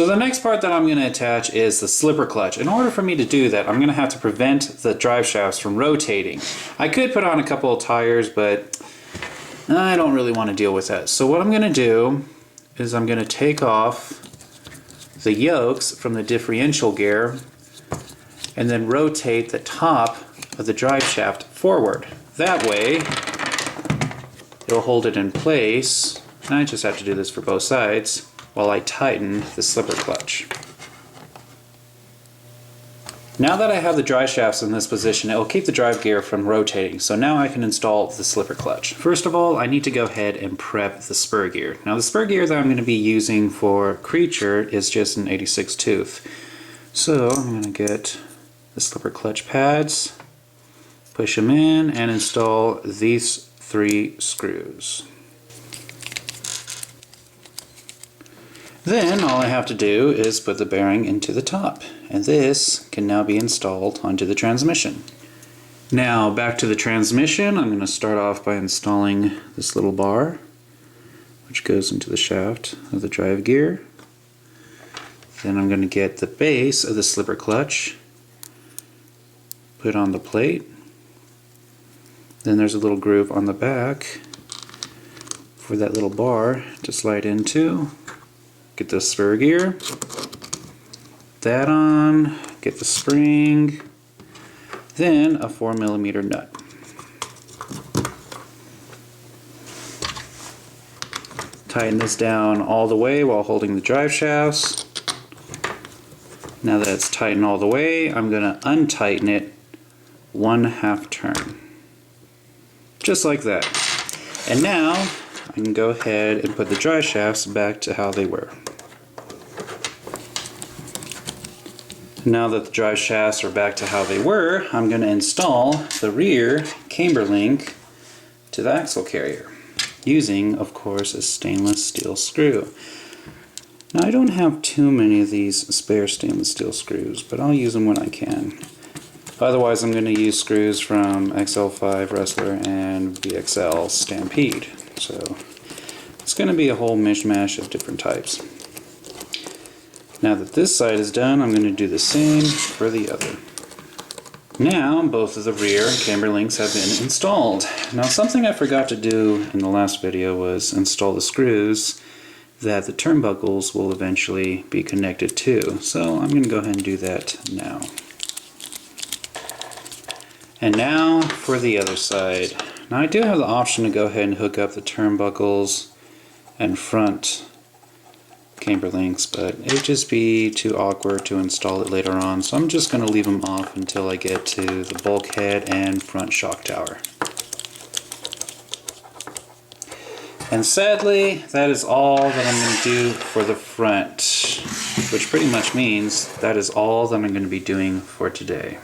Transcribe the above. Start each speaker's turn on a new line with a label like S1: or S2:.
S1: So the next part that I'm going to attach is the slipper clutch. In order for me to do that, I'm going to have to prevent the drive shafts from rotating. I could put on a couple of tires, but I don't really want to deal with that. So what I'm going to do is I'm going to take off the yokes from the differential gear and then rotate the top of the drive shaft forward. That way it'll hold it in place. And I just have to do this for both sides while I tighten the slipper clutch. Now that I have the drive shafts in this position, it will keep the drive gear from rotating. So now I can install the slipper clutch. First of all, I need to go ahead and prep the spur gear. Now the spur gear that I'm going to be using for Creature is just an 86 tooth. So I'm going to get the slipper clutch pads, push them in, and install these 3 screws. Then all I have to do is put the bearing into the top, and this can now be installed onto the transmission. Now back to the transmission, I'm going to start off by installing this little bar which goes into the shaft of the drive gear. Then I'm going to get the base of the slipper clutch, put on the plate. Then there's a little groove on the back for that little bar to slide into. Get the spur gear, that on, get the spring, then a 4mm nut. Tighten this down all the way while holding the drive shafts. Now that it's tightened all the way, I'm going to untighten it 1/2 turn. Just like that. And now I can go ahead and put the drive shafts back to how they were. Now that the drive shafts are back to how they were, I'm going to install the rear camber link to the axle carrier, using, of course, a stainless steel screw. Now I don't have too many of these spare stainless steel screws, but I'll use them when I can. Otherwise I'm going to use screws from XL5 Wrestler and VXL Stampede. So it's going to be a whole mishmash of different types. Now that this side is done, I'm going to do the same for the other. Now both of the rear camber links have been installed. Now something I forgot to do in the last video was install the screws that the turnbuckles will eventually be connected to. So I'm going to go ahead and do that now. And now for the other side. Now I do have the option to go ahead and hook up the turnbuckles and front camber links, but it would just be too awkward to install it later on, so I'm just going to leave them off until I get to the bulkhead and front shock tower. And sadly, that is all that I'm going to do for the front, which pretty much means that is all that I'm going to be doing for today.